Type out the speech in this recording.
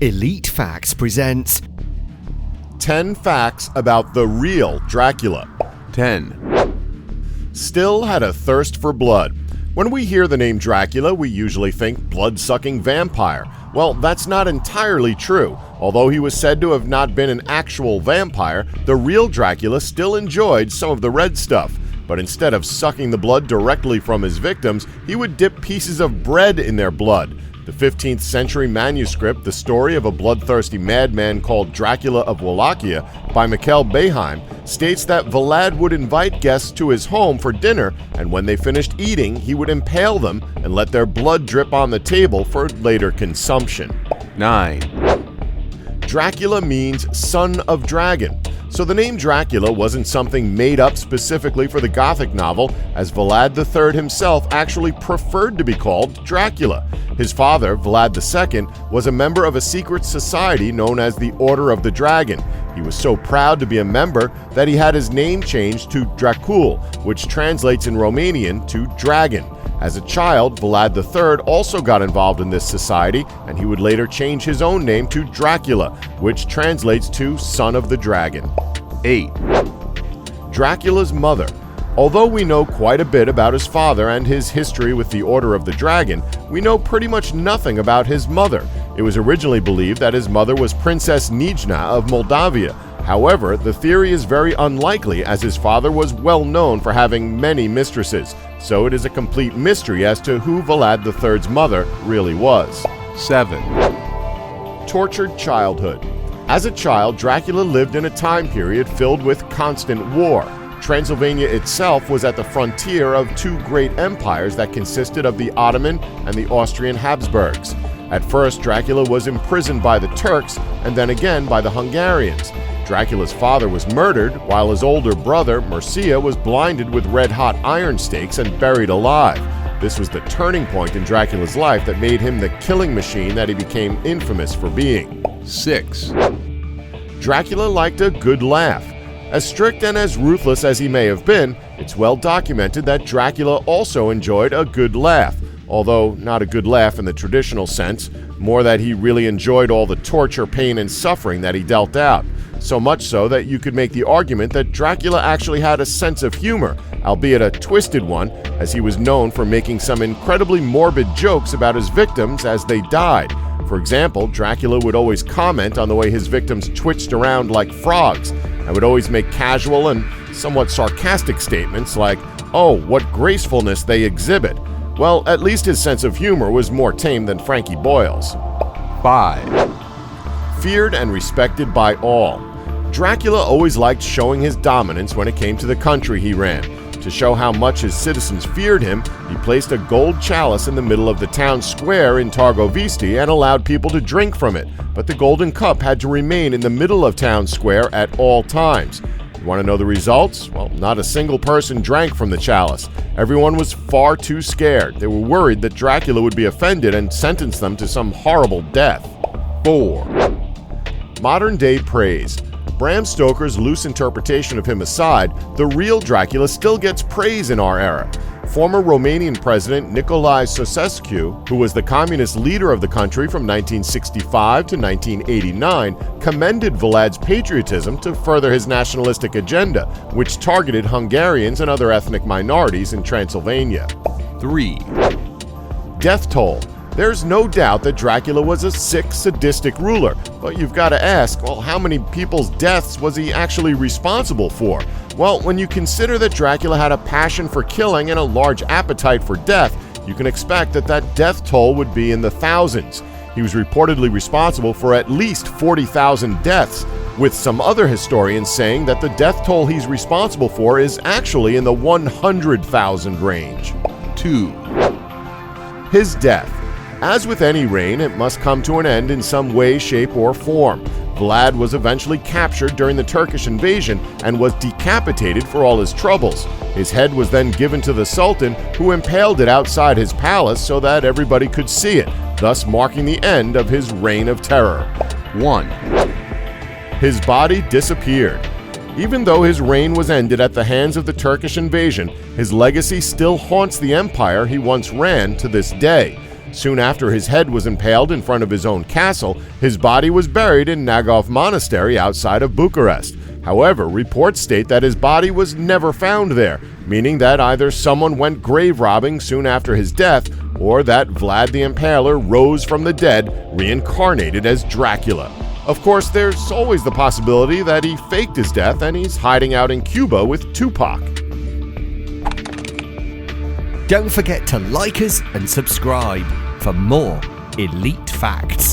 Elite Facts presents 10 facts about the real Dracula. 10. Still had a thirst for blood. When we hear the name Dracula, we usually think blood-sucking vampire. Well, that's not entirely true. Although he was said to have not been an actual vampire, the real Dracula still enjoyed some of the red stuff. But instead of sucking the blood directly from his victims, he would dip pieces of bread in their blood. The 15th century manuscript, The Story of a Bloodthirsty Madman Called Dracula of Wallachia by Mikhail Beheim, states that Vlad would invite guests to his home for dinner, and when they finished eating, he would impale them and let their blood drip on the table for later consumption. 9. Dracula means son of dragon. So the name Dracula wasn't something made up specifically for the Gothic novel, as Vlad III himself actually preferred to be called Dracula. His father, Vlad II, was a member of a secret society known as the Order of the Dragon. He was so proud to be a member that he had his name changed to Dracul, which translates in Romanian to dragon. As a child, Vlad III also got involved in this society, and he would later change his own name to Dracula, which translates to son of the dragon. 8. Dracula's mother. Although we know quite a bit about his father and his history with the Order of the Dragon, we know pretty much nothing about his mother. It was originally believed that his mother was Princess Nijna of Moldavia. However, the theory is very unlikely, as his father was well known for having many mistresses, so it is a complete mystery as to who Vlad III's mother really was. 7. Tortured childhood. As a child, Dracula lived in a time period filled with constant war. Transylvania itself was at the frontier of two great empires that consisted of the Ottoman and the Austrian Habsburgs. At first, Dracula was imprisoned by the Turks and then again by the Hungarians. Dracula's father was murdered, while his older brother, Mircea, was blinded with red-hot iron stakes and buried alive. This was the turning point in Dracula's life that made him the killing machine that he became infamous for being. 6. Dracula liked a good laugh. As strict and as ruthless as he may have been, it's well documented that Dracula also enjoyed a good laugh. Although not a good laugh in the traditional sense, more that he really enjoyed all the torture, pain, and suffering that he dealt out. So much so that you could make the argument that Dracula actually had a sense of humor, albeit a twisted one, as he was known for making some incredibly morbid jokes about his victims as they died. For example, Dracula would always comment on the way his victims twitched around like frogs, and would always make casual and somewhat sarcastic statements like, "Oh, what gracefulness they exhibit." Well, at least his sense of humor was more tame than Frankie Boyle's. 5. Feared and respected by all. Dracula always liked showing his dominance when it came to the country he ran. To show how much his citizens feared him, he placed a gold chalice in the middle of the town square in Targovisti and allowed people to drink from it, but the golden cup had to remain in the middle of town square at all times. You want to know the results? Well, not a single person drank from the chalice. Everyone was far too scared. They were worried that Dracula would be offended and sentence them to some horrible death. 4. Modern-day praise. Bram Stoker's loose interpretation of him aside, the real Dracula still gets praise in our era. Former Romanian President Nicolae Ceausescu, who was the communist leader of the country from 1965 to 1989, commended Vlad's patriotism to further his nationalistic agenda, which targeted Hungarians and other ethnic minorities in Transylvania. 3. Death toll. There's no doubt that Dracula was a sick, sadistic ruler, but you've got to ask, well, how many people's deaths was he actually responsible for? Well, when you consider that Dracula had a passion for killing and a large appetite for death, you can expect that that death toll would be in the thousands. He was reportedly responsible for at least 40,000 deaths, with some other historians saying that the death toll he's responsible for is actually in the 100,000 range. 2. His death. As with any reign, it must come to an end in some way, shape, or form. Vlad was eventually captured during the Turkish invasion and was decapitated for all his troubles. His head was then given to the Sultan, who impaled it outside his palace so that everybody could see it, thus marking the end of his reign of terror. 1. His body disappeared. Even though his reign was ended at the hands of the Turkish invasion, his legacy still haunts the empire he once ran to this day. Soon after his head was impaled in front of his own castle, his body was buried in Nagov Monastery outside of Bucharest. However, reports state that his body was never found there, meaning that either someone went grave robbing soon after his death, or that Vlad the Impaler rose from the dead, reincarnated as Dracula. Of course, there's always the possibility that he faked his death and he's hiding out in Cuba with Tupac. Don't forget to like us and subscribe for more elite facts.